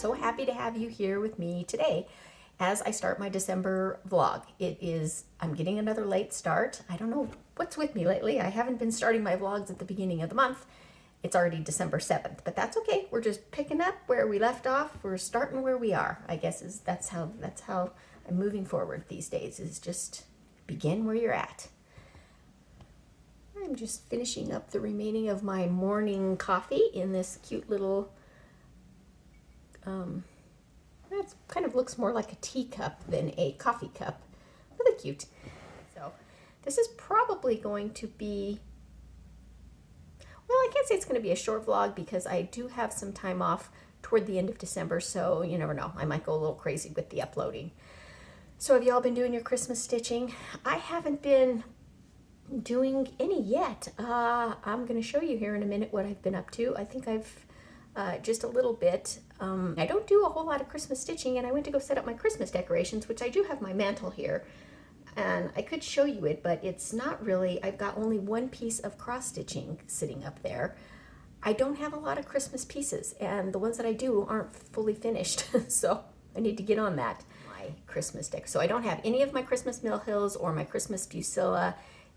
so happy to have you here with me today as I start my December vlog. I'm getting another late start. I don't know what's with me lately. I haven't been starting my vlogs at the beginning of the month. It's already December 7th, but that's okay. We're just picking up where we left off. We're starting where we are, I guess. That's how I'm moving forward these days, is just begin where you're at. I'm just finishing up the remaining of my morning coffee in this cute little, that kind of looks more like a teacup than a coffee cup. Really cute. So this is probably going to be, well, I can't say it's going to be a short vlog because I do have some time off toward the end of December, so you never know. I might go a little crazy with the uploading. So have y'all been doing your Christmas stitching? I haven't been doing any yet. I'm going to show you here in a minute what I've been up to. I think I've just a little bit. I don't do a whole lot of Christmas stitching, and I went to go set up my Christmas decorations, which I do have my mantle here, and I could show you it, but it's not really, I've got only one piece of cross stitching sitting up there. I don't have a lot of Christmas pieces, and the ones that I do aren't fully finished, so I need to get on that. My Christmas deck. So I don't have any of my Christmas Mill Hills or my Christmas Fusilla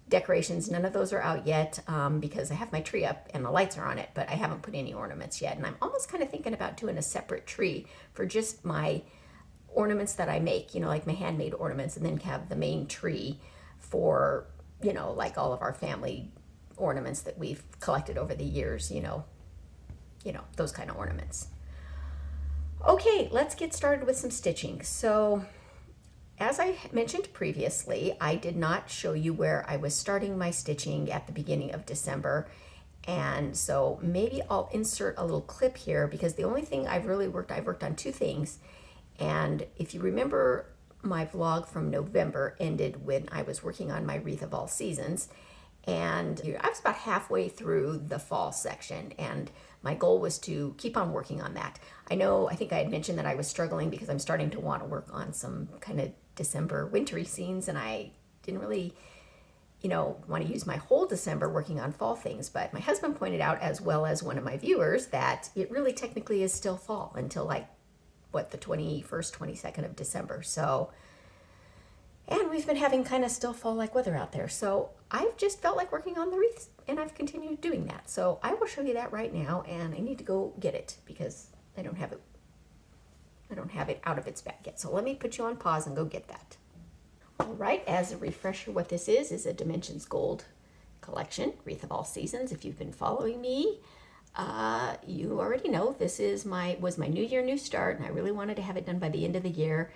decorations. None of those are out yet because I have my tree up and the lights are on it, but I haven't put any ornaments yet. And I'm almost kind of thinking about doing a separate tree for just my ornaments that I make, you know, like my handmade ornaments, and then have the main tree for, you know, like all of our family ornaments that we've collected over the years, you know, those kind of ornaments. Okay, let's get started with some stitching. So as I mentioned previously, I did not show you where I was starting my stitching at the beginning of December. And so maybe I'll insert a little clip here, because the only thing I've worked on two things. And if you remember, my vlog from November ended when I was working on my Wreath of All Seasons. And I was about halfway through the fall section, and my goal was to keep on working on that. I think I had mentioned that I was struggling because I'm starting to want to work on some kind of December wintry scenes, and I didn't really, want to use my whole December working on fall things. But my husband pointed out, as well as one of my viewers, that it really technically is still fall until the 21st, 22nd of December. So, and we've been having kind of still fall-like weather out there. So I've just felt like working on the wreaths, and I've continued doing that. So I will show you that right now, and I need to go get it because I don't have it out of its bag yet. So let me put you on pause and go get that. All right, as a refresher, what this is a Dimensions Gold collection, Wreath of All Seasons. If you've been following me, you already know this was my New Year, New Start, and I really wanted to have it done by the end of the year.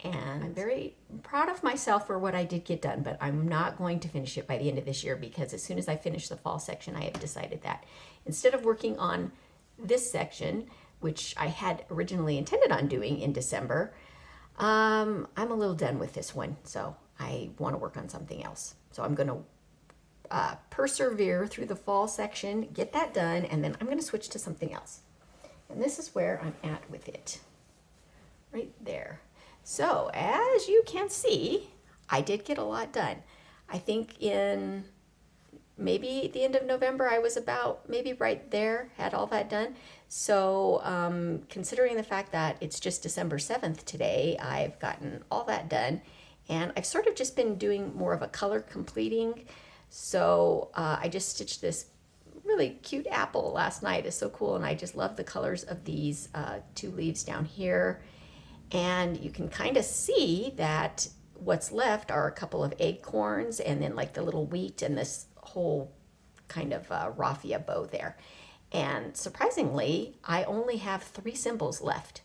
And I'm very proud of myself for what I did get done, but I'm not going to finish it by the end of this year, because as soon as I finish the fall section, I have decided that instead of working on this section, which I had originally intended on doing in December, I'm a little done with this one, so I want to work on something else. So I'm going to persevere through the fall section, get that done, and then I'm going to switch to something else. And this is where I'm at with it, right there. So as you can see, I did get a lot done. I think in maybe the end of November, I was about maybe right there, had all that done. So considering the fact that it's just December 7th today, I've gotten all that done. And I've sort of just been doing more of a color completing. So I just stitched this really cute apple last night. It's so cool, and I just love the colors of these two leaves down here. And you can kind of see that what's left are a couple of acorns, and then like the little wheat and this whole kind of raffia bow there. And surprisingly, I only have 3 symbols left.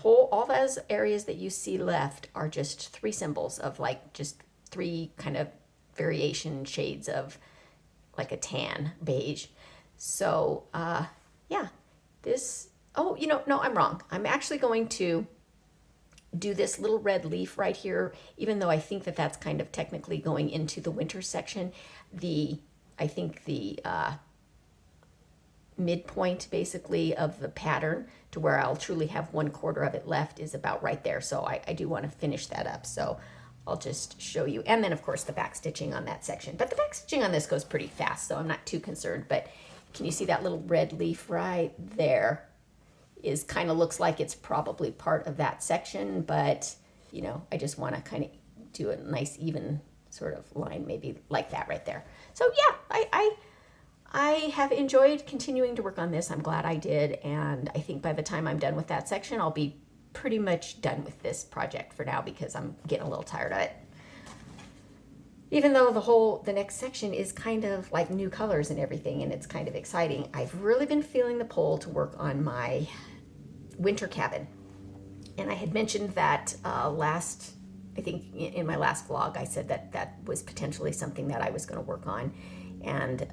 All those areas that you see left are just 3 symbols of just 3 kind of variation shades of like a tan beige. So yeah, no, I'm wrong. I'm actually going to do this little red leaf right here, even though I think that that's kind of technically going into the winter section. I think the midpoint basically of the pattern to where I'll truly have 1/4 of it left is about right there. So I do want to finish that up. So I'll just show you. And then of course the back stitching on that section. But the back stitching on this goes pretty fast, so I'm not too concerned. But can you see that little red leaf right there? is kind of looks like it's probably part of that section, but you know, I just want to kind of do a nice even sort of line, maybe like that right there. So yeah, I have enjoyed continuing to work on this. I'm glad I did, and I think by the time I'm done with that section, I'll be pretty much done with this project for now because I'm getting a little tired of it. Even though the next section is kind of like new colors and everything, and it's kind of exciting, I've really been feeling the pull to work on my winter cabin. And I had mentioned that I think in my last vlog, I said that that was potentially something that I was going to work on. And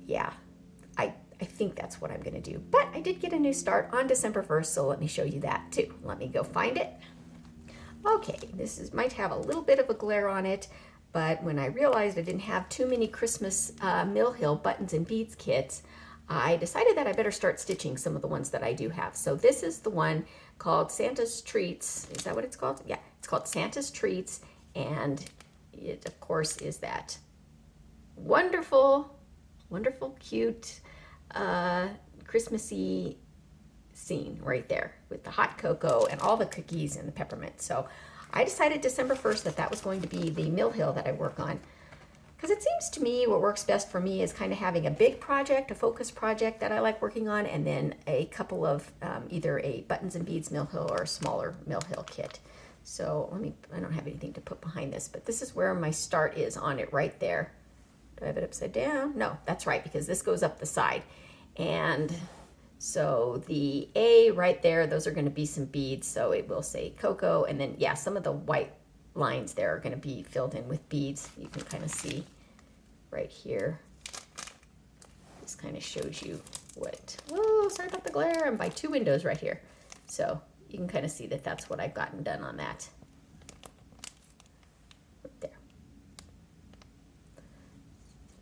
yeah, I think that's what I'm going to do. But I did get a new start on December 1st, so let me show you that too. Let me go find it. Okay, might have a little bit of a glare on it, but when I realized I didn't have too many Christmas Mill Hill buttons and beads kits, I decided that I better start stitching some of the ones that I do have. So this is the one called Santa's Treats. Is that what it's called? Yeah, it's called Santa's Treats, and it, of course, is that wonderful, wonderful, cute, Christmassy scene right there with the hot cocoa and all the cookies and the peppermint. So I decided December 1st that that was going to be the Mill Hill that I work on. Because it seems to me what works best for me is kind of having a big project, a focus project that I like working on, and then a couple of either a buttons and beads Mill Hill or a smaller Mill Hill kit. So I don't have anything to put behind this, but this is where my start is on it right there. Do I have it upside down? No, that's right, because this goes up the side. And so the A right there, those are going to be some beads, so it will say cocoa, and then yeah, some of the white lines there are going to be filled in with beads. You can kind of see right here. This kind of shows you what, whoa, sorry about the glare. I'm by two windows right here. So you can kind of see that that's what I've gotten done on that. Right there.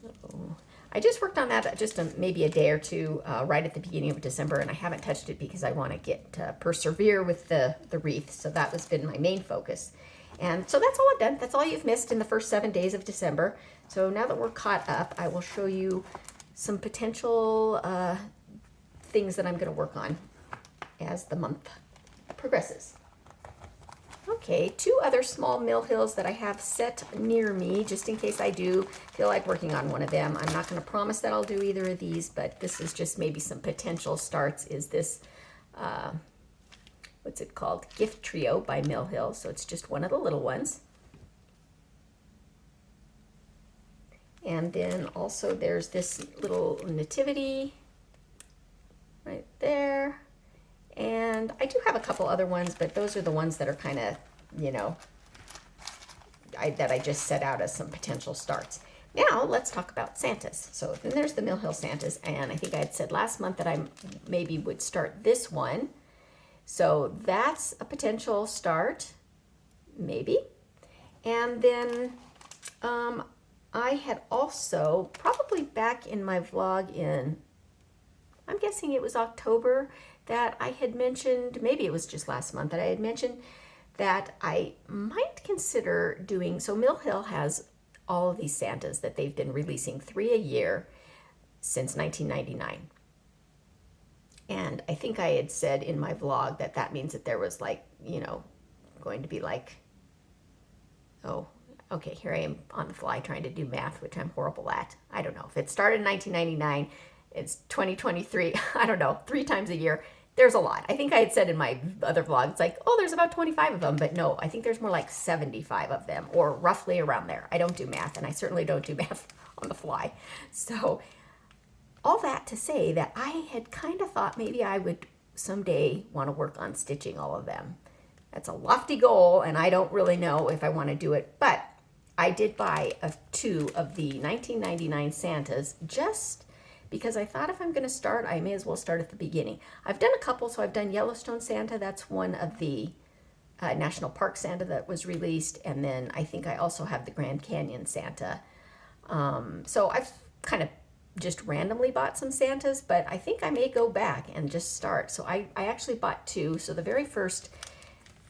So I just worked on that just maybe a day or two right at the beginning of December, and I haven't touched it because I want to get persevere with the wreath. So that has been my main focus. And so that's all I've done. That's all you've missed in the first 7 days of December. So now that we're caught up, I will show you some potential things that I'm going to work on as the month progresses. Okay, two other small Mill Hills that I have set near me, just in case I do feel like working on one of them. I'm not going to promise that I'll do either of these, but this is just maybe some potential starts. Is this what's it called? Gift Trio by Mill Hill. So it's just one of the little ones. And then also there's this little Nativity right there. And I do have a couple other ones, but those are the ones that are kind of, you know, that I just set out as some potential starts. Now let's talk about Santas. So then there's the Mill Hill Santas, and I think I had said last month that I maybe would start this one. So that's a potential start, maybe. And then I had also, probably back in my vlog in, I'm guessing it was October, that I had mentioned, maybe it was just last month, that I had mentioned that I might consider doing, so Mill Hill has all of these Santas that they've been releasing 3 a year since 1999. And I think I had said in my vlog that that means that there was like, you know, going to be like, oh, okay, here I am on the fly trying to do math, which I'm horrible at. I don't know. If it started in 1999, it's 2023, I don't know, 3 times a year. There's a lot. I think I had said in my other vlog, it's like, oh, there's about 25 of them. But no, I think there's more like 75 of them, or roughly around there. I don't do math, and I certainly don't do math on the fly. So all that to say that I had kind of thought maybe I would someday want to work on stitching all of them. That's a lofty goal, and I don't really know if I want to do it, but I did buy 2 of the 1999 Santas just because I thought if I'm going to start, I may as well start at the beginning. I've done a couple, so I've done Yellowstone Santa. That's one of the National Park Santa that was released, and then I think I also have the Grand Canyon Santa. So I've kind of just randomly bought some Santas, but I think I may go back and just start. So I actually bought 2. So the very first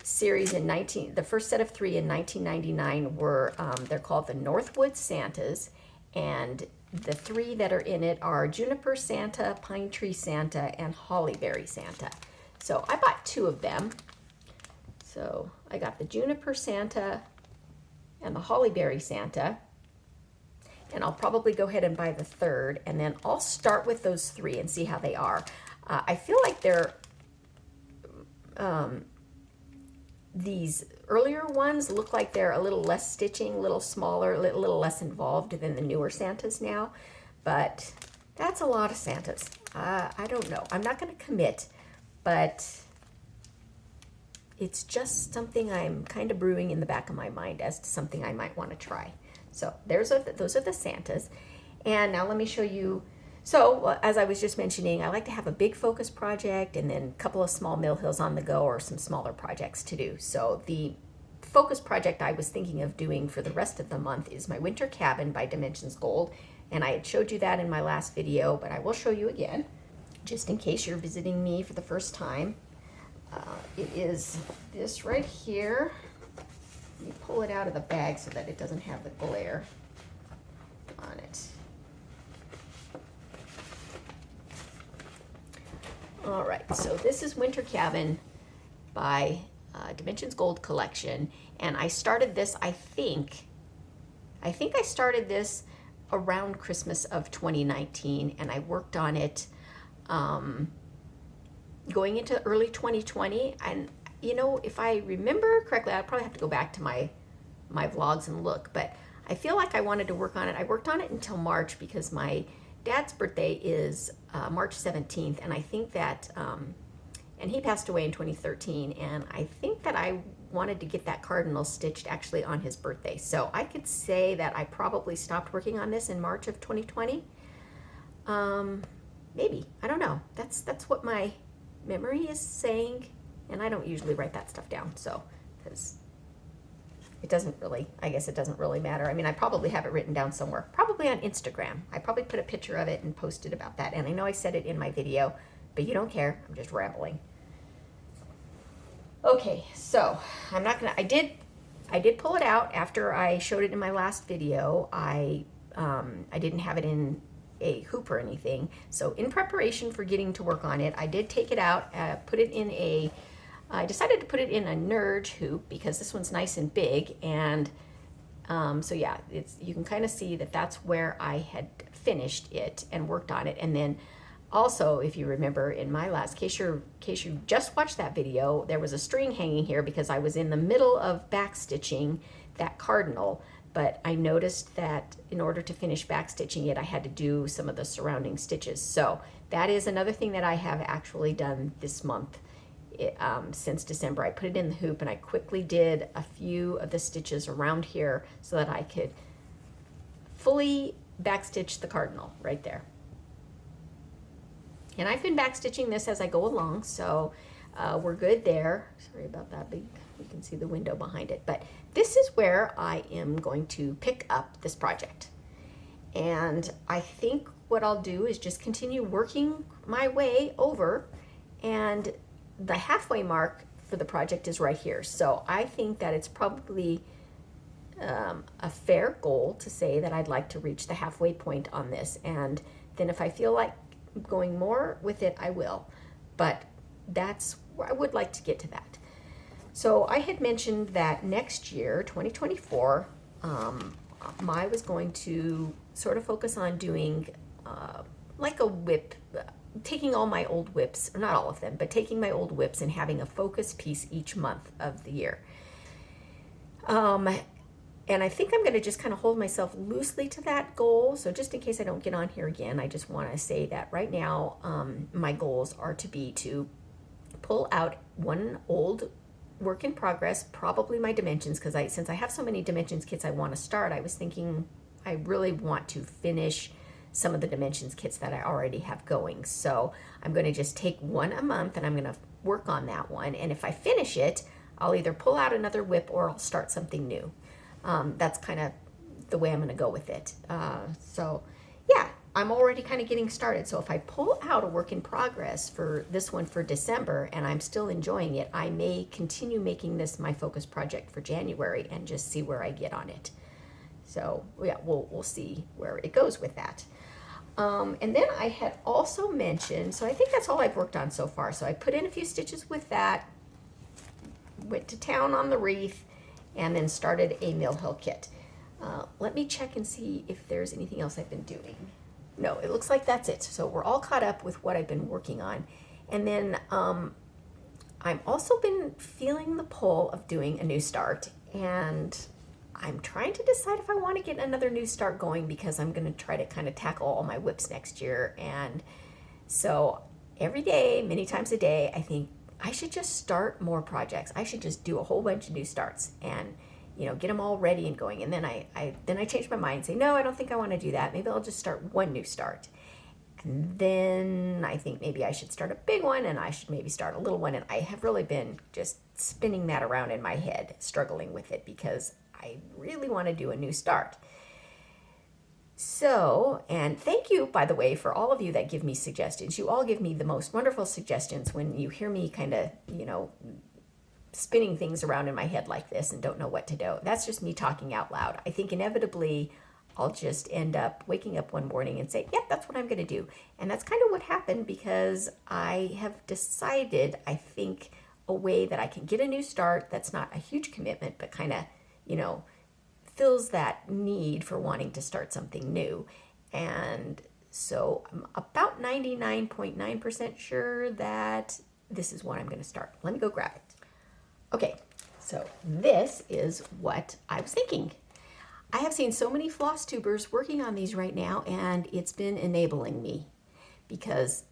series the first set of 3 in 1999 were, they're called the Northwoods Santas, and the 3 that are in it are Juniper Santa, Pine Tree Santa, and Hollyberry Santa. So I bought 2 of them. So I got the Juniper Santa and the Hollyberry Santa, and I'll probably go ahead and buy the 3rd, and then I'll start with those 3 and see how they are. I feel like they're these earlier ones look like they're a little less stitching, a little smaller, a little less involved than the newer Santas now, but that's a lot of Santas. I don't know. I'm not going to commit, but it's just something I'm kind of brewing in the back of my mind as to something I might want to try. So those are the Santas. And now let me show you. So as I was just mentioning, I like to have a big focus project and then a couple of small mill hills on the go or some smaller projects to do. So the focus project I was thinking of doing for the rest of the month is my winter cabin by Dimensions Gold. And I had showed you that in my last video, but I will show you again, just in case you're visiting me for the first time. It is this right here. Let me pull it out of the bag so that it doesn't have the glare on it. All right, so this is Winter Cabin by Dimensions Gold Collection, and I started this, I think I started this around Christmas of 2019, and I worked on it going into early 2020. And you know, if I remember correctly, I'll probably have to go back to my vlogs and look, but I feel like I wanted to work on it. I worked on it until March because my dad's birthday is March 17th, and I think that, and he passed away in 2013, and I think that I wanted to get that cardinal stitched actually on his birthday. So I could say that I probably stopped working on this in March of 2020. Maybe, I don't know. That's what my memory is saying, and I don't usually write that stuff down, so, because it doesn't really, I guess it doesn't really matter. I mean, I probably have it written down somewhere, probably on Instagram. I probably put a picture of it and posted about that, and I know I said it in my video, but you don't care, I'm just rambling. Okay, so I'm not gonna, I did pull it out after I showed it in my last video. I didn't have it in a hoop or anything, so in preparation for getting to work on it, I did take it out, put it in a, I decided to put it in a Nerge hoop because this one's nice and big, and so yeah, you can kind of see that that's where I had finished it and worked on it. And then also, if you remember in my last, in case you just watched that video, there was a string hanging here because I was in the middle of backstitching that cardinal, but I noticed that in order to finish backstitching it, I had to do some of the surrounding stitches. So that is another thing that I have actually done this month. Since December, I put it in the hoop and I quickly did a few of the stitches around here so that I could fully backstitch the cardinal right there. And I've been backstitching this as I go along, so we're good there. Sorry about that big, you can see the window behind it, but this is where I am going to pick up this project. And I think what I'll do is just continue working my way over, and the halfway mark for the project is right here. So I think that it's probably a fair goal to say that I'd like to reach the halfway point on this. And then if I feel like going more with it, I will. But that's where I would like to get to that. So I had mentioned that next year, 2024, I was going to sort of focus on doing like a WIP, taking all my old WIPs, or not all of them, but taking my old WIPs and having a focus piece each month of the year. And I think I'm going to just kind of hold myself loosely to that goal. So just in case I don't get on here again, I just want to say that right now my goals are to be to pull out one old work in progress, probably my Dimensions, because since I have so many Dimensions kits I want to start, I was thinking I really want to finish some of the Dimensions kits that I already have going. So I'm going to just take one a month and I'm going to work on that one. And if I finish it, I'll either pull out another WIP or I'll start something new. That's kind of the way I'm going to go with it. So yeah, I'm already kind of getting started. So if I pull out a work in progress for this one for December and I'm still enjoying it, I may continue making this my focus project for January and just see where I get on it. So yeah, we'll see where it goes with that. And then I had also mentioned, so I think that's all I've worked on so far. So I put in a few stitches with that, went to town on the wreath, and then started a Mill Hill kit. Let me check and see if there's anything else I've been doing. No, it looks like that's it. So we're all caught up with what I've been working on. And then I've also been feeling the pull of doing a new start, and I'm trying to decide if I want to get another new start going, because I'm going to try to kind of tackle all my WIPs next year. And so every day, many times a day, I think I should just start more projects. I should just do a whole bunch of new starts and, get them all ready and going. And then I change my mind and say, no, I don't think I want to do that. Maybe I'll just start one new start. And then I think maybe I should start a big one, and I should maybe start a little one. And I have really been just spinning that around in my head, struggling with it, because I really want to do a new start. So, and thank you, by the way, for all of you that give me suggestions. You all give me the most wonderful suggestions when you hear me kind of, spinning things around in my head like this and don't know what to do. That's just me talking out loud. I think inevitably I'll just end up waking up one morning and say, yep, that's what I'm going to do. And that's kind of what happened, because I have decided, I think, a way that I can get a new start that's not a huge commitment, but kind of, fills that need for wanting to start something new. And so I'm about 99.9% sure that this is what I'm going to start. Let me go grab it. Okay, so this is what I was thinking. I have seen so many Flosstubers working on these right now, and it's been enabling me, because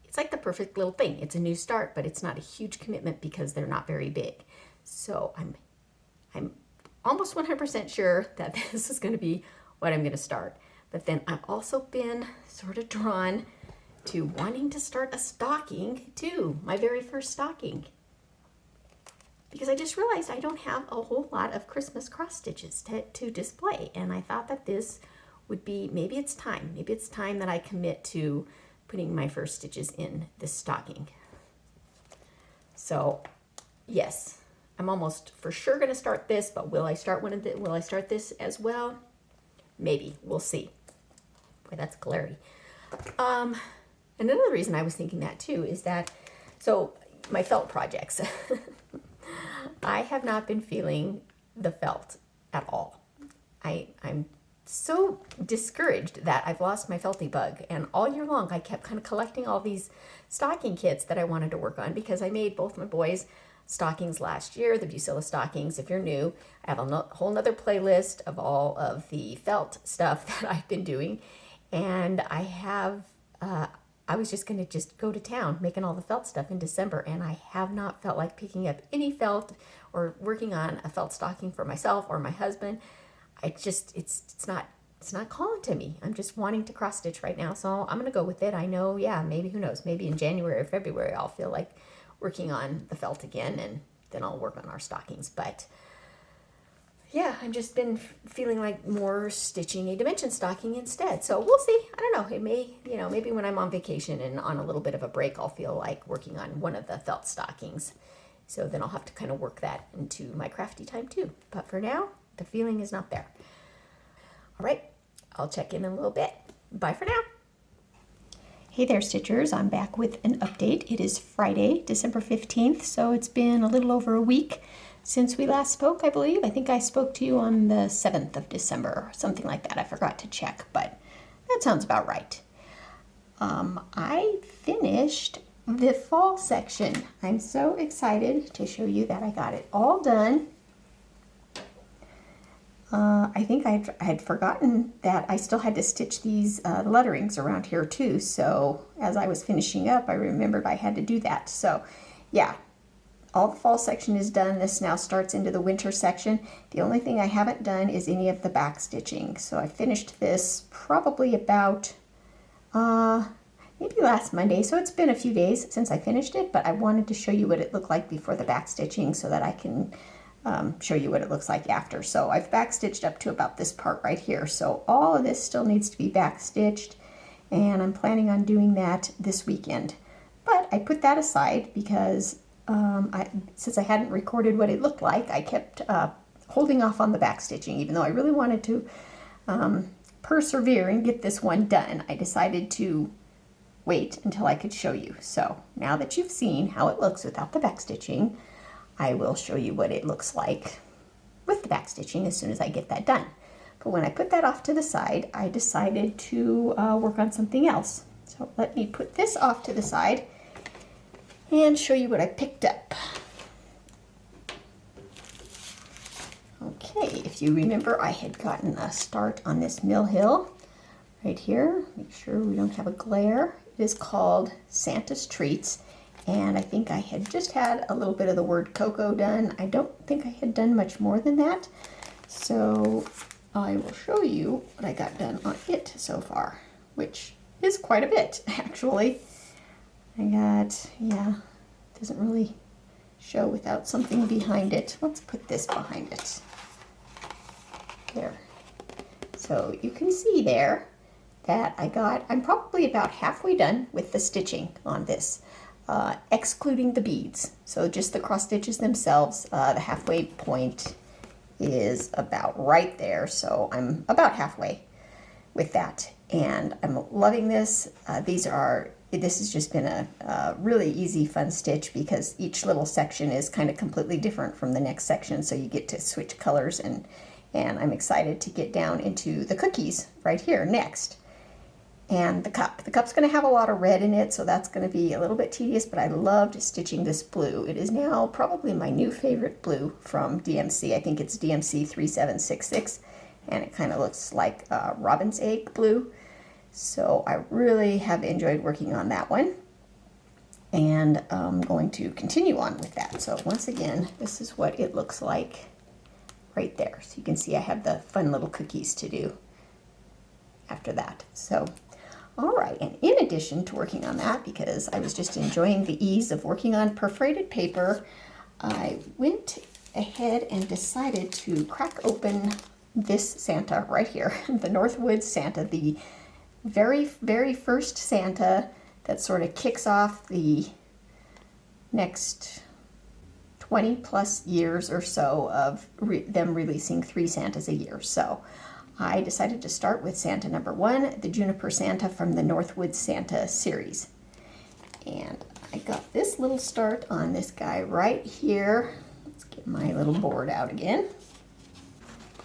it's like the perfect little thing. It's a new start, but it's not a huge commitment because they're not very big. So I'm almost 100% sure that this is going to be what I'm going to start. But then I've also been sort of drawn to wanting to start a stocking too, my very first stocking. Because I just realized I don't have a whole lot of Christmas cross stitches to display. And I thought that this would be, maybe it's time that I commit to putting my first stitches in this stocking. So yes, I'm almost for sure going to start this, but will I start this as well? Maybe, we'll see. Boy, that's glary. Another reason I was thinking that too is that, so my felt projects, I have not been feeling the felt at all. I'm so discouraged that I've lost my felty bug, and all year long I kept kind of collecting all these stocking kits that I wanted to work on, because I made both my boys stockings last year, the Bucilla stockings. If you're new, I have a whole nother playlist of all of the felt stuff that I've been doing, and I was just going to just go to town making all the felt stuff in December, and I have not felt like picking up any felt or working on a felt stocking for myself or my husband. It's not calling to me. I'm just wanting to cross stitch right now, so I'm going to go with it. I know, yeah, maybe, who knows, maybe in January or February I'll feel like working on the felt again, and then I'll work on our stockings. But yeah, I've just been feeling like more stitching a dimension stocking instead. So we'll see. I don't know. It may, maybe when I'm on vacation and on a little bit of a break, I'll feel like working on one of the felt stockings. So then I'll have to kind of work that into my crafty time too. But for now, the feeling is not there. All right, I'll check in a little bit. Bye for now. Hey there, Stitchers. I'm back with an update. It is Friday, December 15th, so it's been a little over a week since we last spoke, I believe. I think I spoke to you on the 7th of December, something like that. I forgot to check, but that sounds about right. I finished the fall section. I'm so excited to show you that I got it all done. I think I had forgotten that I still had to stitch these letterings around here too. So as I was finishing up, I remembered I had to do that. So yeah, all the fall section is done. This now starts into the winter section. The only thing I haven't done is any of the back stitching. So I finished this probably about maybe last Monday. So it's been a few days since I finished it, but I wanted to show you what it looked like before the back stitching so that I can show you what it looks like after. So I've back stitched up to about this part right here. So all of this still needs to be back stitched, and I'm planning on doing that this weekend. But I put that aside because since I hadn't recorded what it looked like, I kept holding off on the back stitching, even though I really wanted to persevere and get this one done. I decided to wait until I could show you. So now that you've seen how it looks without the back stitching, I will show you what it looks like with the back stitching as soon as I get that done. But when I put that off to the side, I decided to work on something else. So let me put this off to the side and show you what I picked up. Okay, if you remember, I had gotten a start on this Mill Hill right here. Make sure we don't have a glare. It is called Santa's Treats, and I think I had just had a little bit of the word cocoa done. I don't think I had done much more than that, so I will show you what I got done on it so far, which is quite a bit, actually. I got, yeah, it doesn't really show without something behind it. Let's put this behind it. There. So you can see there that I'm probably about halfway done with the stitching on this, excluding the beads. So just the cross stitches themselves, the halfway point is about right there. So I'm about halfway with that, and I'm loving this. This has just been a really easy, fun stitch because each little section is kind of completely different from the next section, so you get to switch colors, and I'm excited to get down into the cookies right here next. And the cup. The cup's going to have a lot of red in it, so that's going to be a little bit tedious, but I loved stitching this blue. It is now probably my new favorite blue from DMC. I think it's DMC 3766, and it kind of looks like robin's egg blue. So I really have enjoyed working on that one, and I'm going to continue on with that. So once again, this is what it looks like right there. So you can see I have the fun little cookies to do after that. So all right, and in addition to working on that, because I was just enjoying the ease of working on perforated paper, I went ahead and decided to crack open this Santa right here, the Northwoods Santa, the very, very first Santa that sort of kicks off the next 20 plus years or so of them releasing 3 Santas a year. So I decided to start with Santa number 1, the Juniper Santa from the Northwoods Santa series. And I got this little start on this guy right here. Let's get my little board out again.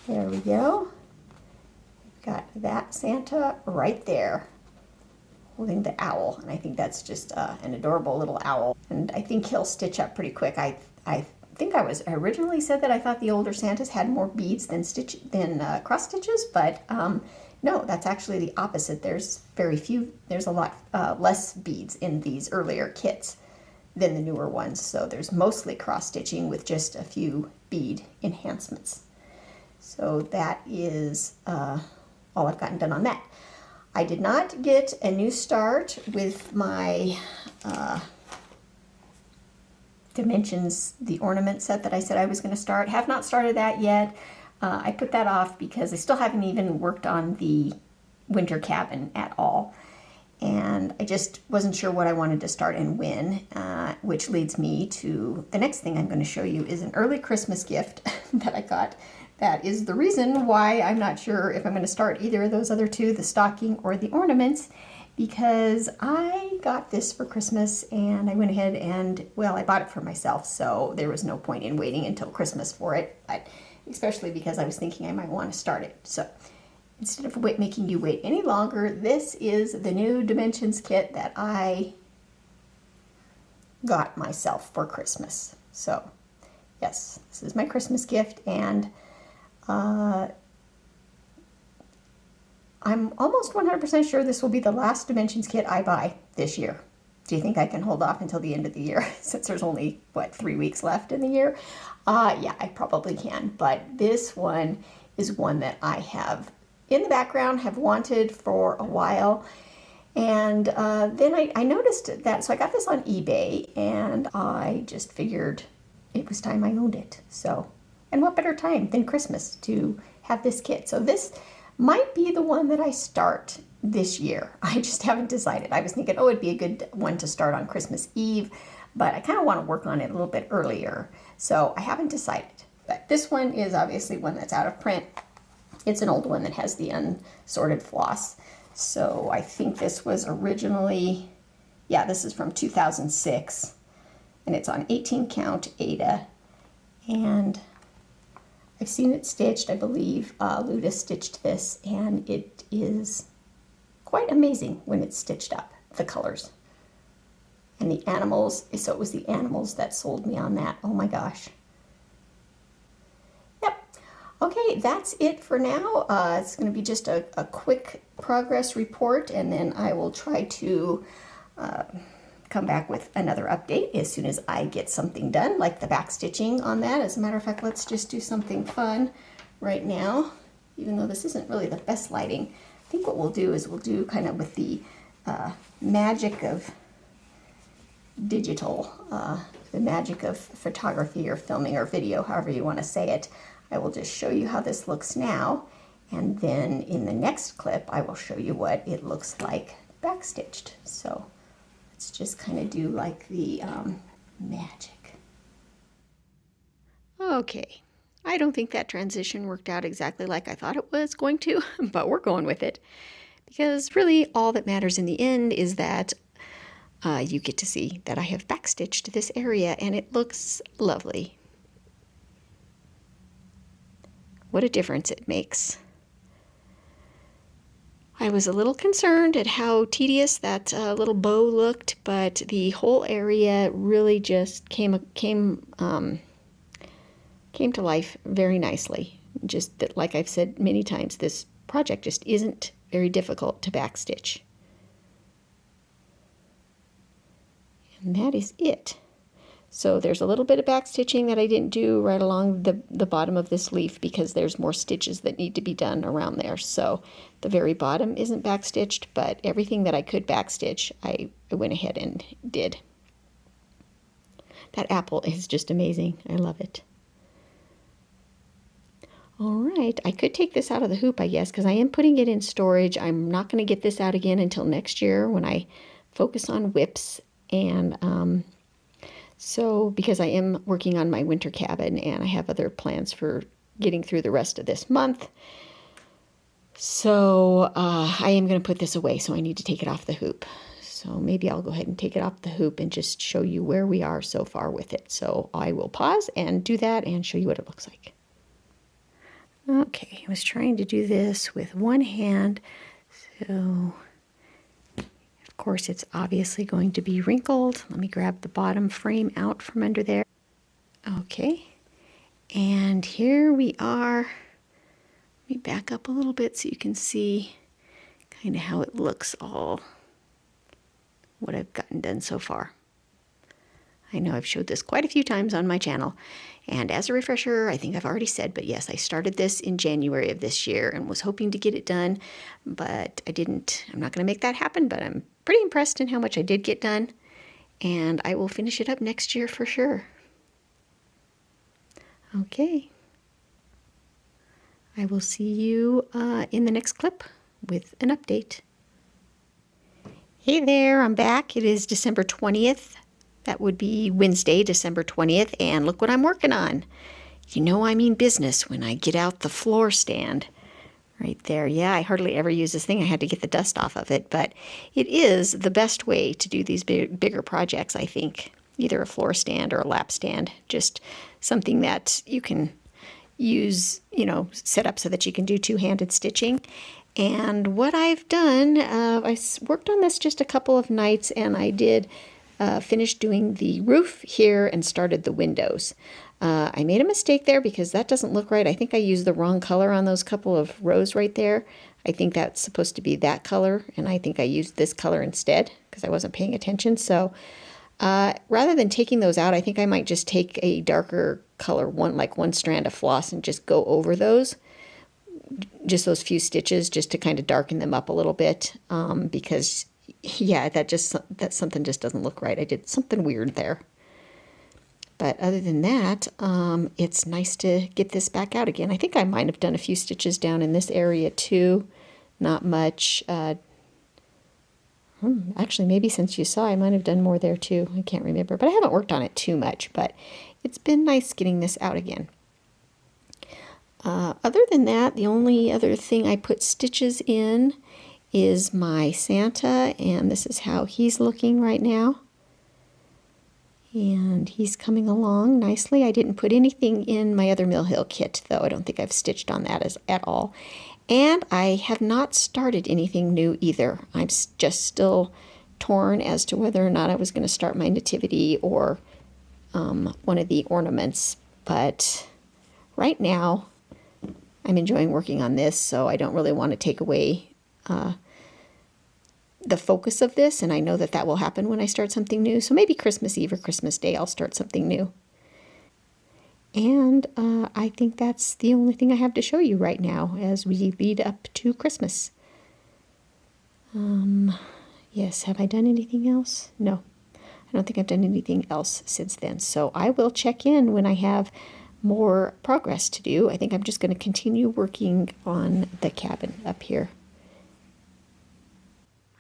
There we go. Got that Santa right there holding the owl, and I think that's just an adorable little owl, and I think he'll stitch up pretty quick. I think I originally said that I thought the older Santas had more beads than cross stitches, but no, that's actually the opposite. There's a lot less beads in these earlier kits than the newer ones, so there's mostly cross stitching with just a few bead enhancements. So that is all I've gotten done on that. I did not get a new start with my Dimensions, the ornament set that I said I was going to start. Have not started that yet. I put that off because I still haven't even worked on the winter cabin at all. And I just wasn't sure what I wanted to start and when, which leads me to the next thing I'm going to show you is an early Christmas gift that I got. That is the reason why I'm not sure if I'm going to start either of those other two, the stocking or the ornaments, because I got this for Christmas and I went ahead and, well, I bought it for myself, so there was no point in waiting until Christmas for it, but especially because I was thinking I might want to start it. So instead of making you wait any longer, this is the new Dimensions kit that I got myself for Christmas. So yes, this is my Christmas gift, and I'm almost 100% sure this will be the last Dimensions kit I buy this year. Do you think I can hold off until the end of the year since there's only, 3 weeks left in the year? Yeah, I probably can, but this one is one that I have in the background, have wanted for a while. And then I noticed that, so I got this on eBay, and I just figured it was time I owned it. So, and what better time than Christmas to have this kit? So this might be the one that I start this year. I just haven't decided. I was thinking, oh, it'd be a good one to start on Christmas Eve, but I kind of want to work on it a little bit earlier. So I haven't decided. But this one is obviously one that's out of print. It's an old one that has the unsorted floss. So I think this was originally, yeah, this is from 2006. And it's on 18 count Ada. And I've seen it stitched, I believe. Luda stitched this, and it is quite amazing when it's stitched up, the colors. And the animals, so it was the animals that sold me on that. Oh my gosh. Yep. Okay, that's it for now. It's going to be just a quick progress report, and then I will try to come back with another update as soon as I get something done, like the back stitching on that. As a matter of fact, let's just do something fun right now, even though this isn't really the best lighting. I think what we'll do is we'll do kind of with the magic of digital, the magic of photography or filming or video, however you want to say it. I will just show you how this looks now, and then in the next clip I will show you what it looks like backstitched. So let's just kind of do like the magic. Okay, I don't think that transition worked out exactly like I thought it was going to, but we're going with it, because really all that matters in the end is that you get to see that I have backstitched this area, and it looks lovely. What a difference it makes. I was a little concerned at how tedious that little bow looked, but the whole area really just came to life very nicely. Just that, like I've said many times, this project just isn't very difficult to backstitch. And that is it. So there's a little bit of back stitching that I didn't do right along the bottom of this leaf, because there's more stitches that need to be done around there. So the very bottom isn't back stitched, but everything that I could back stitch, I went ahead and did. That apple is just amazing. I love it. All right, I could take this out of the hoop, I guess, because I am putting it in storage. I'm not going to get this out again until next year when I focus on WIPs. And so, because I am working on my winter cabin and I have other plans for getting through the rest of this month. So I am going to put this away, so I need to take it off the hoop. So maybe I'll go ahead and take it off the hoop and just show you where we are so far with it. So I will pause and do that and show you what it looks like. Okay, I was trying to do this with one hand, so of course it's obviously going to be wrinkled. Let me grab the bottom frame out from under there. Okay, and here we are. Let me back up a little bit so you can see kind of how it looks, all what I've gotten done so far. I know I've showed this quite a few times on my channel, and as a refresher, I think I've already said, but yes, I started this in January of this year and was hoping to get it done, but I didn't. I'm not going to make that happen, but I'm pretty impressed in how much I did get done, and I will finish it up next year for sure. Okay. I will see you in the next clip with an update. Hey there, I'm back. It is December 20th. That would be Wednesday, December 20th, and look what I'm working on. You know I mean business when I get out the floor stand. Right there. Yeah, I hardly ever use this thing. I had to get the dust off of it, but it is the best way to do these bigger projects, I think. Either a floor stand or a lap stand. Just something that you can use, you know, set up so that you can do two-handed stitching. And what I've done, I worked on this just a couple of nights, and I did finish doing the roof here and started the windows. I made a mistake there because that doesn't look right. I think I used the wrong color on those couple of rows right there. I think that's supposed to be that color, and I think I used this color instead because I wasn't paying attention. So rather than taking those out, I think I might just take a darker color, one strand of floss, and just go over those. Just those few stitches, just to kind of darken them up a little bit, because yeah, that something just doesn't look right. I did something weird there. But other than that, it's nice to get this back out again. I think I might have done a few stitches down in this area too. Not much. Actually, maybe since you saw, I might have done more there too. I can't remember. But I haven't worked on it too much. But it's been nice getting this out again. Other than that, the only other thing I put stitches in is my Santa, and this is how he's looking right now. And he's coming along nicely. I didn't put anything in my other Mill Hill kit, though. I don't think I've stitched on that at all. And I have not started anything new either. I'm just still torn as to whether or not I was going to start my Nativity or one of the ornaments. But right now, I'm enjoying working on this, so I don't really want to take away the focus of this, and I know that that will happen when I start something new. So maybe Christmas Eve or Christmas Day I'll start something new. And I think that's the only thing I have to show you right now as we lead up to Christmas. Yes, have I done anything else? No, I don't think I've done anything else since then. So I will check in when I have more progress to do. I think I'm just going to continue working on the cabin up here.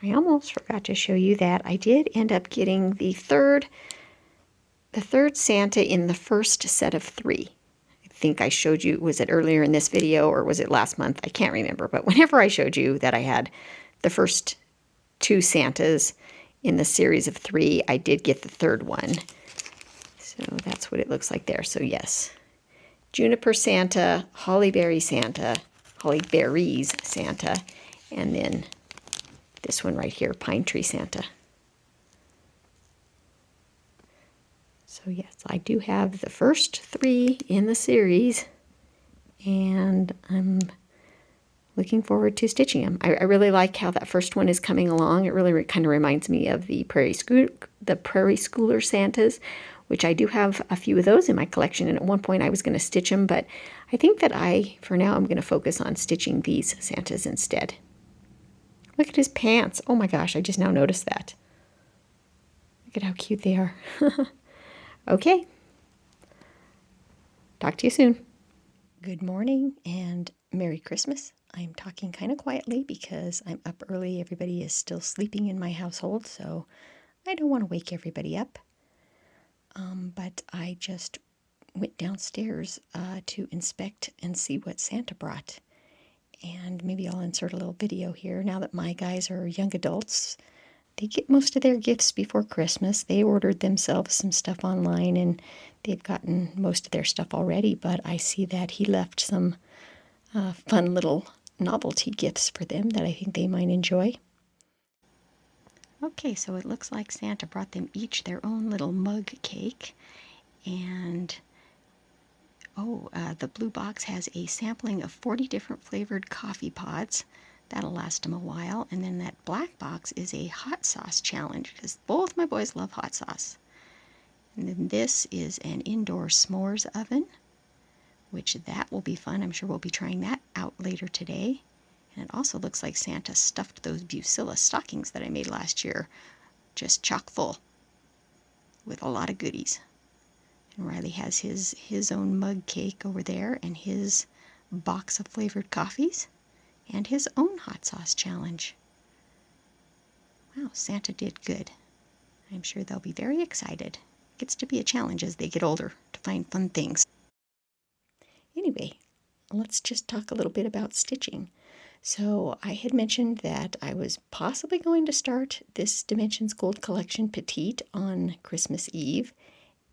I almost forgot to show you that I did end up getting the third Santa in the first set of 3. I think I showed you, was it earlier in this video or was it last month? I can't remember, but whenever I showed you that I had the first 2 Santas in the series of 3, I did get the third one. So that's what it looks like there. So yes, Juniper Santa, Hollyberries Santa, and then this one right here, Pine Tree Santa. So yes, I do have the first 3 in the series, and I'm looking forward to stitching them. I really like how that first one is coming along. It really kind of reminds me of the Prairie Schooler Santas, which I do have a few of those in my collection, and at one point I was going to stitch them, but I think that for now, I'm going to focus on stitching these Santas instead. Look at his pants. Oh my gosh, I just now noticed that. Look at how cute they are. Okay. Talk to you soon. Good morning and Merry Christmas. I'm talking kind of quietly because I'm up early. Everybody is still sleeping in my household, so I don't want to wake everybody up. But I just went downstairs to inspect and see what Santa brought. And maybe I'll insert a little video here. Now that my guys are young adults, they get most of their gifts before Christmas. They ordered themselves some stuff online, and they've gotten most of their stuff already. But I see that he left some fun little novelty gifts for them that I think they might enjoy. Okay, so it looks like Santa brought them each their own little mug cake. And the blue box has a sampling of 40 different flavored coffee pods. That'll last them a while. And then that black box is a hot sauce challenge, because both my boys love hot sauce. And then this is an indoor s'mores oven, which that will be fun. I'm sure we'll be trying that out later today. And it also looks like Santa stuffed those Bucilla stockings that I made last year, just chock full with a lot of goodies. And Riley has his own mug cake over there, and his box of flavored coffees, and his own hot sauce challenge. Wow, Santa did good. I'm sure they'll be very excited. It gets to be a challenge as they get older to find fun things. Anyway, let's just talk a little bit about stitching. So I had mentioned that I was possibly going to start this Dimensions Gold Collection Petite on Christmas Eve,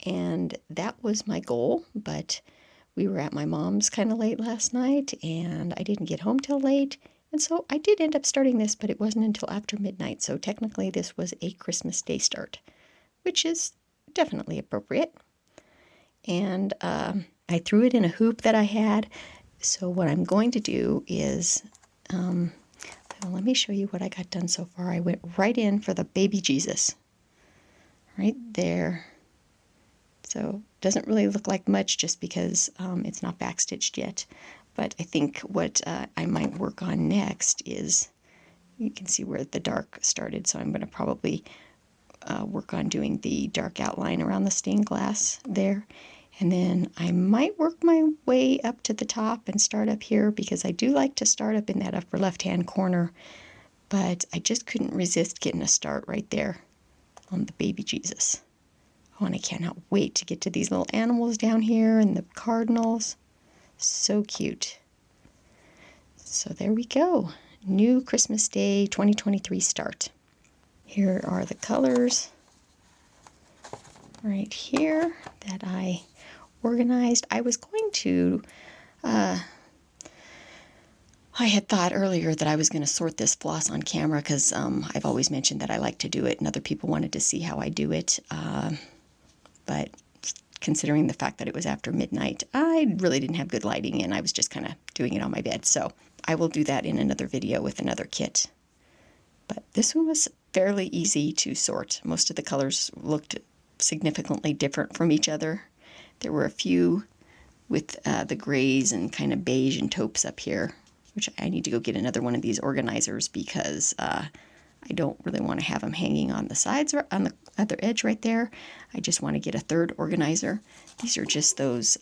and that was my goal, but we were at my mom's kind of late last night, and I didn't get home till late, and so I did end up starting this, but it wasn't until after midnight, so technically this was a Christmas Day start, which is definitely appropriate. And I threw it in a hoop that I had, so what I'm going to do is, let me show you what I got done so far. I went right in for the baby Jesus, right there. So it doesn't really look like much just because it's not backstitched yet. But I think what I might work on next is, you can see where the dark started, so I'm going to probably work on doing the dark outline around the stained glass there. And then I might work my way up to the top and start up here, because I do like to start up in that upper left-hand corner. But I just couldn't resist getting a start right there on the baby Jesus. Oh, and I cannot wait to get to these little animals down here and the cardinals. So cute. So there we go. New Christmas Day 2023 start. Here are the colors right here that I organized. I was going to, I had thought earlier that I was going to sort this floss on camera because I've always mentioned that I like to do it and other people wanted to see how I do it. But considering the fact that it was after midnight, I really didn't have good lighting and I was just kind of doing it on my bed. So I will do that in another video with another kit. But this one was fairly easy to sort. Most of the colors looked significantly different from each other. There were a few with the grays and kind of beige and taupes up here, which I need to go get another one of these organizers because I don't really want to have them hanging on the sides or on the other edge right there. I just want to get a third organizer. These are just those,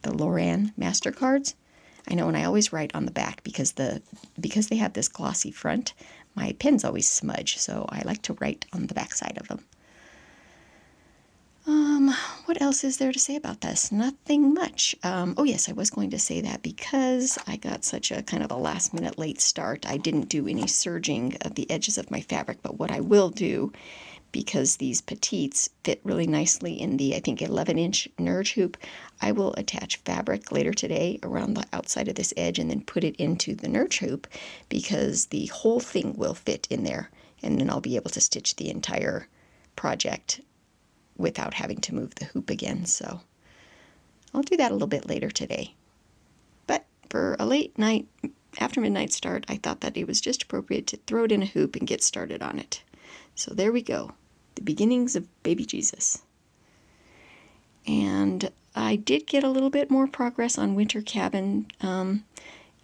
the Loran MasterCards. I know, and I always write on the back because they have this glossy front, my pens always smudge, so I like to write on the back side of them. What else is there to say about this? Nothing much. Oh yes, I was going to say that because I got such a kind of a last minute late start, I didn't do any serging of the edges of my fabric, but what I will do, because these petites fit really nicely in the, I think, 11-inch nerge hoop, I will attach fabric later today around the outside of this edge and then put it into the nerge hoop because the whole thing will fit in there, and then I'll be able to stitch the entire project without having to move the hoop again. So I'll do that a little bit later today. But for a late night, after midnight start, I thought that it was just appropriate to throw it in a hoop and get started on it. So there we go. The beginnings of Baby Jesus. And I did get a little bit more progress on Winter Cabin.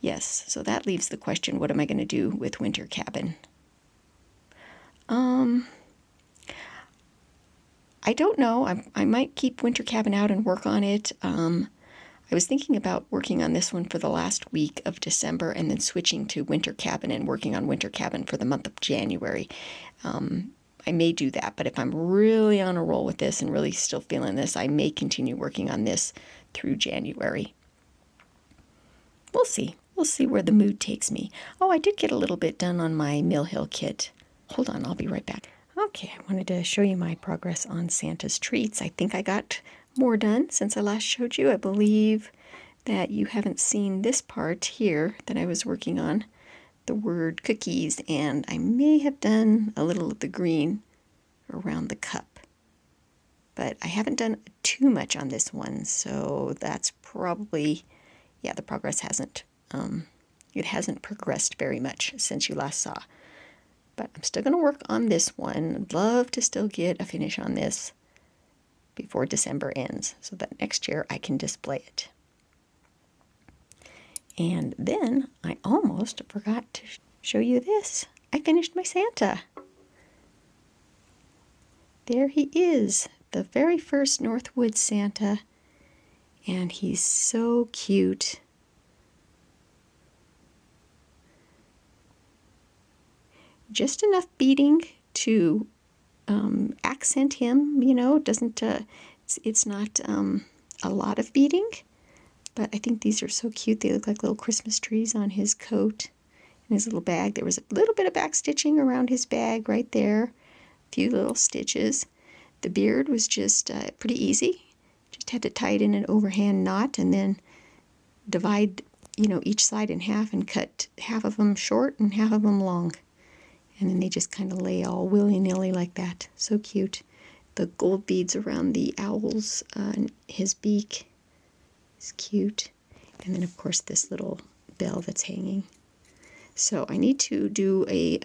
Yes, so that leaves the question, what am I going to do with Winter Cabin? I don't know. I might keep Winter Cabin out and work on it. I was thinking about working on this one for the last week of December and then switching to Winter Cabin and working on Winter Cabin for the month of January. I may do that, but if I'm really on a roll with this and really still feeling this, I may continue working on this through January. We'll see. We'll see where the mood takes me. Oh, I did get a little bit done on my Mill Hill kit. Hold on, I'll be right back. Okay, I wanted to show you my progress on Santa's treats. I think I got more done since I last showed you. I believe that you haven't seen this part here that I was working on, the word cookies, and I may have done a little of the green around the cup. But I haven't done too much on this one, so that's probably, yeah, the progress hasn't, it hasn't progressed very much since you last saw. But I'm still going to work on this one. I'd love to still get a finish on this before December ends so that next year I can display it. And then I almost forgot to show you this. I finished my Santa. There he is, the very first Northwoods Santa, and he's so cute. Just enough beading to accent him, you know, doesn't, it's not a lot of beading, but I think these are so cute. They look like little Christmas trees on his coat and his little bag. There was a little bit of back stitching around his bag right there, a few little stitches. The beard was just pretty easy. Just had to tie it in an overhand knot and then divide, you know, each side in half and cut half of them short and half of them long. And then they just kind of lay all willy-nilly like that. So cute. The gold beads around the owls and his beak is cute. And then, of course, this little bell that's hanging. So I need to do a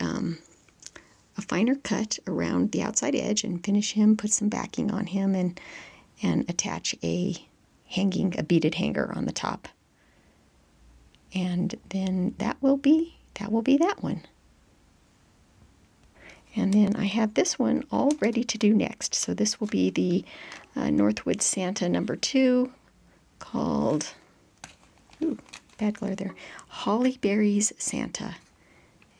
finer cut around the outside edge and finish him, put some backing on him, and attach a beaded hanger on the top. And then that will be that one. And then I have this one all ready to do next. So this will be the Northwoods Santa number 2 called, ooh, bad glare there, Holly Berries Santa.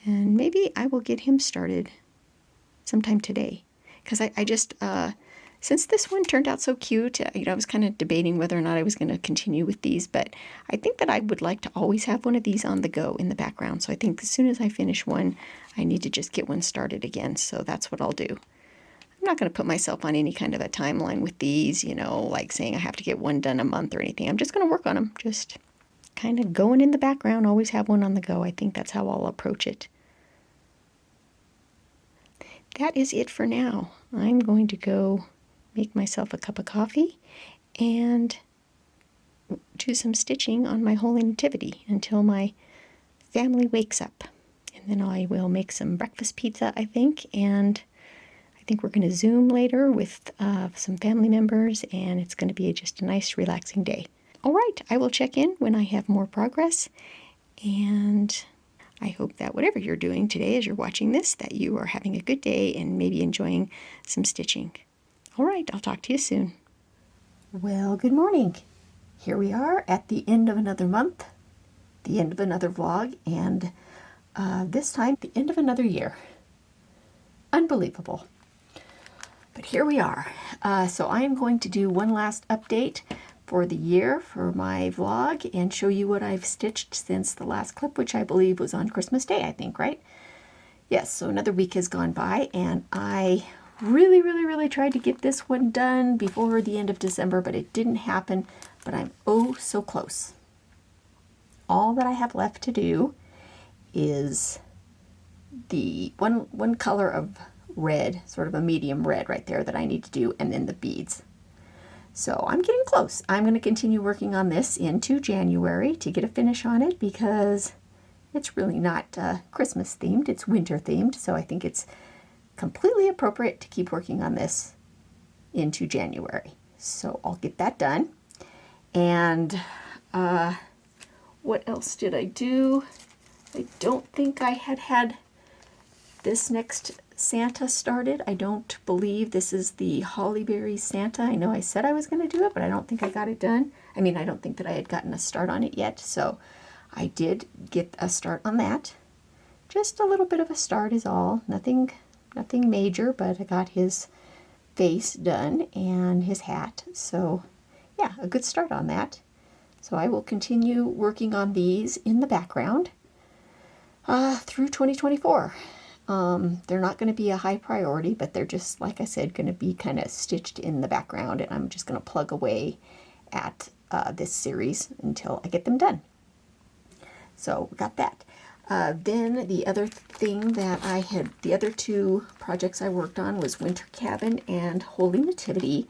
And maybe I will get him started sometime today. Because I just since this one turned out so cute, I was kind of debating whether or not I was going to continue with these, but I think that I would like to always have one of these on the go in the background. So I think as soon as I finish one, I need to just get one started again. So that's what I'll do. I'm not going to put myself on any kind of a timeline with these, like saying I have to get one done a month or anything. I'm just going to work on them, just kind of going in the background, always have one on the go. I think that's how I'll approach it. That is it for now. I'm going to go make myself a cup of coffee and do some stitching on my Holy Nativity until my family wakes up. And then I will make some breakfast pizza, I think, and I think we're going to Zoom later with some family members, and it's going to be just a nice, relaxing day. All right, I will check in when I have more progress, and I hope that whatever you're doing today as you're watching this, that you are having a good day and maybe enjoying some stitching. All right, I'll talk to you soon. Well, good morning. Here we are at the end of another month, the end of another vlog, and this time the end of another year. Unbelievable. But here we are. So I am going to do one last update for the year for my vlog and show you what I've stitched since the last clip, which I believe was on Christmas Day, I think, right? Yes, so another week has gone by, and I really tried to get this one done before the end of December, but it didn't happen. But I'm oh so close. All that I have left to do is the one color of red, sort of a medium red right there that I need to do, and then the beads. So I'm getting close. I'm going to continue working on this into January to get a finish on it, because it's really not Christmas themed, it's winter themed, so I think it's completely appropriate to keep working on this into January. So I'll get that done. And what else did I do? I don't think I had this next Santa started. I don't believe this is the Hollyberry Santa. I know I said I was going to do it, but I don't think I got it done. I mean, I don't think that I had gotten a start on it yet, so I did get a start on that. Just a little bit of a start is all. Nothing major, but I got his face done and his hat. So yeah, a good start on that. So I will continue working on these in the background through 2024. They're not going to be a high priority, but they're just, like I said, going to be kind of stitched in the background, and I'm just going to plug away at this series until I get them done. So we got that. Then the other thing that the other two projects I worked on was Winter Cabin and Holy Nativity.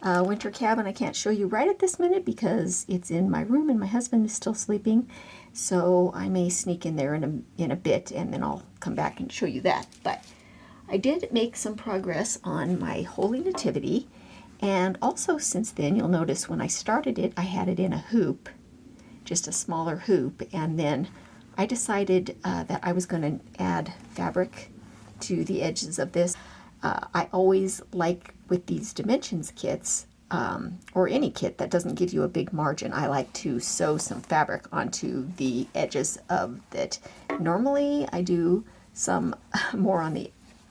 Winter Cabin I can't show you right at this minute because it's in my room and my husband is still sleeping, so I may sneak in there in a bit, and then I'll come back and show you that. But I did make some progress on my Holy Nativity, and also since then you'll notice when I started it I had it in a hoop, just a smaller hoop, and then I decided that I was going to add fabric to the edges of this. I always like with these dimensions kits, or any kit that doesn't give you a big margin, I like to sew some fabric onto the edges of it. Normally I do some more on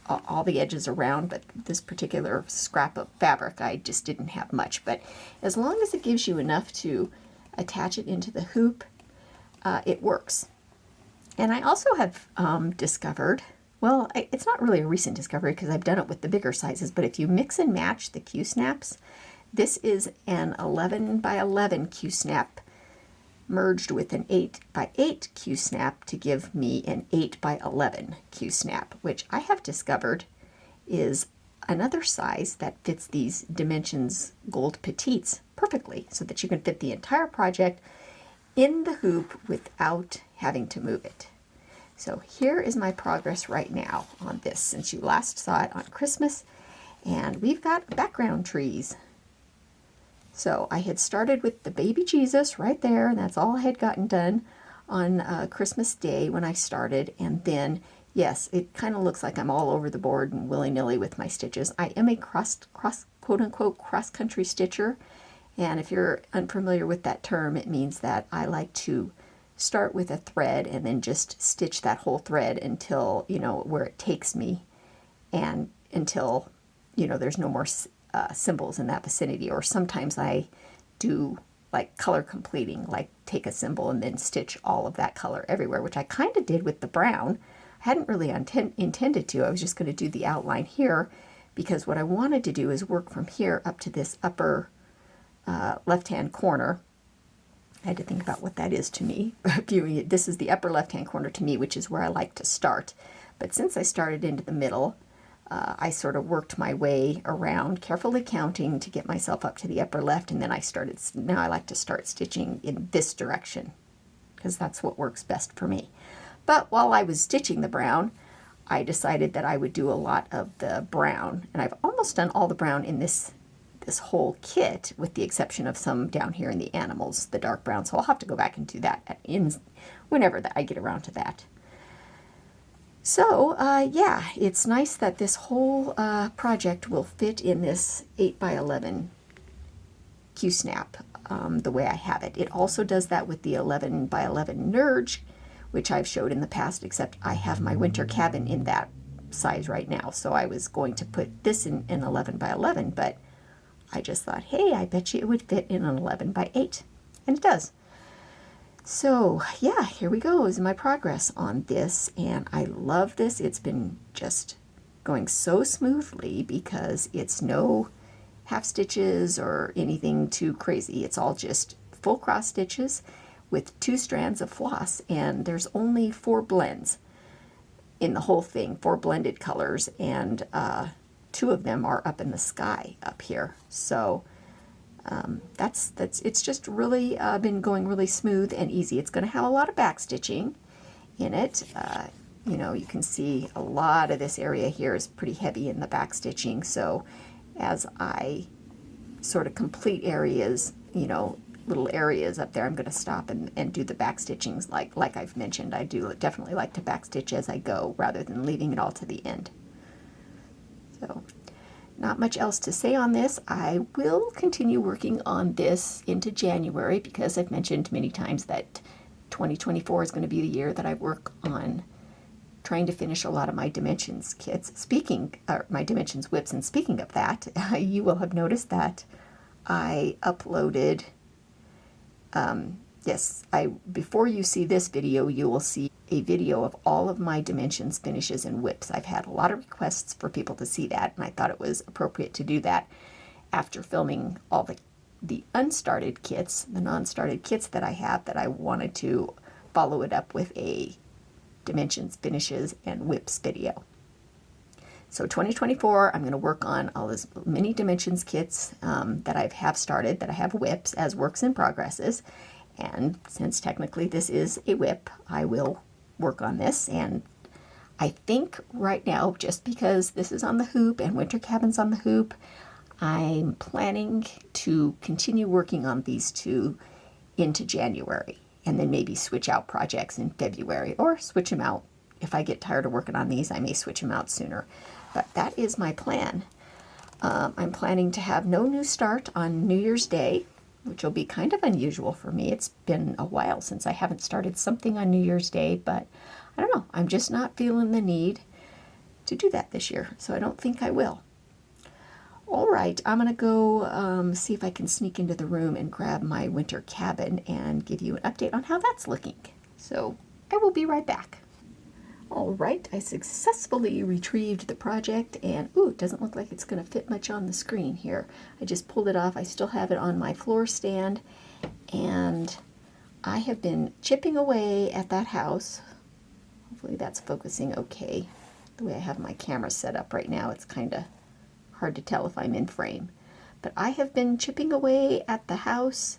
all the edges around, but this particular scrap of fabric I just didn't have much. But as long as it gives you enough to attach it into the hoop, it works. And I also have discovered, well, it's not really a recent discovery because I've done it with the bigger sizes, but if you mix and match the Q-snaps, this is an 11 by 11 Q-snap merged with an 8 by 8 Q-snap to give me an 8 by 11 Q-snap, which I have discovered is another size that fits these Dimensions Gold Petites perfectly, so that you can fit the entire project in the hoop without having to move it. So here is my progress right now on this since you last saw it on Christmas, and we've got background trees. So I had started with the baby Jesus right there, and that's all I had gotten done on Christmas Day when I started. And then, yes, it kind of looks like I'm all over the board and willy-nilly with my stitches. I am a quote-unquote cross-country stitcher, and if you're unfamiliar with that term, it means that I like to start with a thread and then just stitch that whole thread until, where it takes me, and until, there's no more symbols in that vicinity, or sometimes I do like color completing, like take a symbol and then stitch all of that color everywhere, which I kind of did with the brown. I hadn't really intended to. I was just going to do the outline here, because what I wanted to do is work from here up to this upper left-hand corner. I had to think about what that is to me. Viewing it, this is the upper left-hand corner to me, which is where I like to start. But since I started into the middle, I sort of worked my way around, carefully counting to get myself up to the upper left, and then now I like to start stitching in this direction, because that's what works best for me. But while I was stitching the brown, I decided that I would do a lot of the brown, and I've almost done all the brown in this whole kit, with the exception of some down here in the animals, the dark brown. So I'll have to go back and do that whenever I get around to that. So yeah, it's nice that this whole project will fit in this 8x11 Q-snap the way I have it. It also does that with the 11x11 Nerge, which I've showed in the past, except I have my winter cabin in that size right now. So I was going to put this in 11x11, but I just thought, hey, I bet you it would fit in an 11x8, and it does. So yeah, here we go, is my progress on this, and I love this. It's been just going so smoothly because it's no half stitches or anything too crazy. It's all just full cross stitches with 2 strands of floss, and there's only 4 blends in the whole thing, 4 blended colors, and 2 of them are up in the sky up here. So it's just really been going really smooth and easy. It's going to have a lot of back stitching in it. You know, you can see a lot of this area here is pretty heavy in the back stitching. So as I sort of complete areas, you know, little areas up there, I'm going to stop and do the back stitchings. Like I've mentioned, I do definitely like to back stitch as I go rather than leaving it all to the end. So not much else to say on this. I will continue working on this into January, because I've mentioned many times that 2024 is going to be the year that I work on trying to finish a lot of my Dimensions kits. My Dimensions WIPs, and speaking of that, you will have noticed that I uploaded, before you see this video, you will see a video of all of my Dimensions finishes and WIPs. I've had a lot of requests for people to see that, and I thought it was appropriate to do that after filming all the unstarted kits, the non-started kits that I have, that I wanted to follow it up with a Dimensions finishes and WIPs video. So 2024, I'm going to work on all those mini Dimensions kits that I have started, that I have WIPs as works in progresses. And since technically this is a WIP, I will work on this. And I think right now, just because this is on the hoop and Winter Cabin's on the hoop, I'm planning to continue working on these 2 into January, and then maybe switch out projects in February, or switch them out. If I get tired of working on these, I may switch them out sooner. But that is my plan. I'm planning to have no new start on New Year's Day, which will be kind of unusual for me. It's been a while since I haven't started something on New Year's Day, but I don't know. I'm just not feeling the need to do that this year, so I don't think I will. All right, I'm going to go see if I can sneak into the room and grab my winter cabin and give you an update on how that's looking. So I will be right back. All right, I successfully retrieved the project, and ooh, it doesn't look like it's going to fit much on the screen here. I just pulled it off. I still have it on my floor stand, and I have been chipping away at that house. Hopefully that's focusing okay. The way I have my camera set up right now, it's kind of hard to tell if I'm in frame. But I have been chipping away at the house,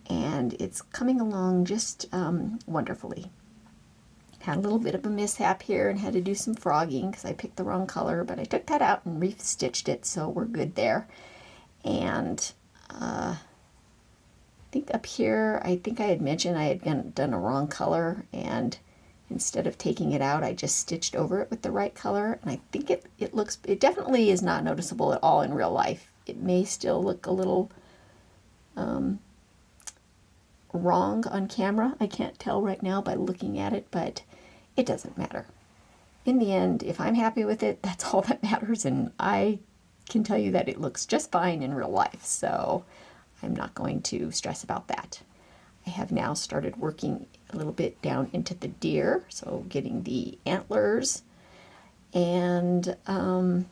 and it's coming along just wonderfully. Had a little bit of a mishap here and had to do some frogging because I picked the wrong color, but I took that out and re-stitched it, so we're good there. And I think up here, I think I had mentioned I had done a wrong color, and instead of taking it out, I just stitched over it with the right color. And I think it definitely is not noticeable at all in real life. It may still look a little wrong on camera. I can't tell right now by looking at it, but it doesn't matter. In the end, if I'm happy with it, that's all that matters, and I can tell you that it looks just fine in real life, so I'm not going to stress about that. I have now started working a little bit down into the deer, so getting the antlers, and I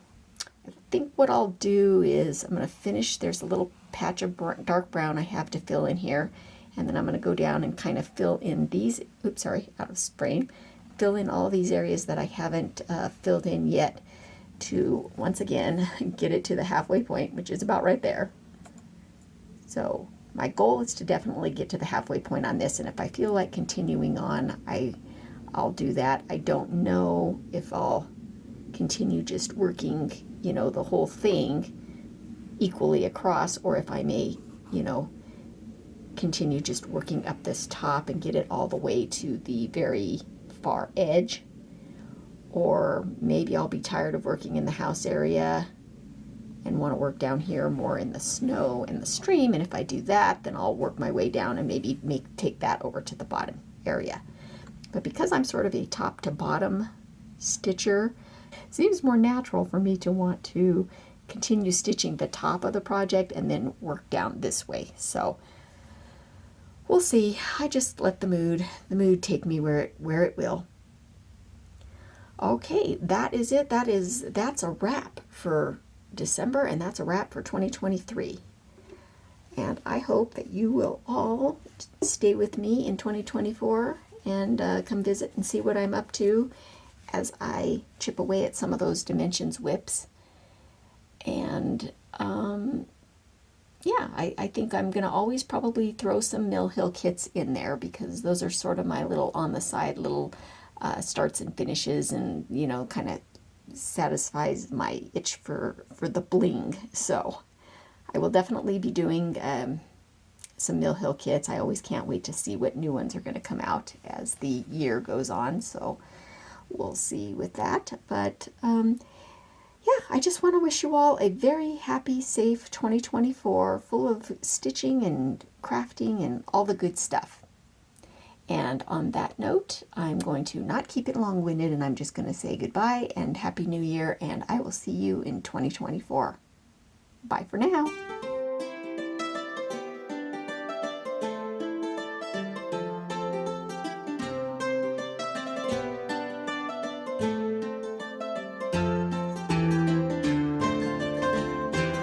think what I'll do is I'm going to finish, there's a little patch of dark brown I have to fill in here, and then I'm going to go down and kind of fill in these, oops, sorry, out of frame, fill in all these areas that I haven't filled in yet to, once again, get it to the halfway point, which is about right there. So my goal is to definitely get to the halfway point on this, and if I feel like continuing on, I'll do that. I don't know if I'll continue just working, you know, the whole thing equally across, or if I may, you know, continue just working up this top and get it all the way to the very far edge. Or maybe I'll be tired of working in the house area and want to work down here more in the snow and the stream, and if I do that, then I'll work my way down and maybe take that over to the bottom area. But because I'm sort of a top to bottom stitcher, it seems more natural for me to want to continue stitching the top of the project and then work down this way. So we'll see. I just let the mood take me where it will. Okay, that is it. That's a wrap for December, and that's a wrap for 2023. And I hope that you will all stay with me in 2024 and come visit and see what I'm up to as I chip away at some of those Dimensions WIPs. And yeah, I think I'm going to always probably throw some Mill Hill kits in there, because those are sort of my little on the side little starts and finishes, and, you know, kind of satisfies my itch for the bling. So I will definitely be doing some Mill Hill kits. I always can't wait to see what new ones are going to come out as the year goes on, so we'll see with that. But yeah, I just want to wish you all a very happy, safe 2024, full of stitching and crafting and all the good stuff. And on that note, I'm going to not keep it long-winded, and I'm just going to say goodbye and Happy New Year, and I will see you in 2024. Bye for now.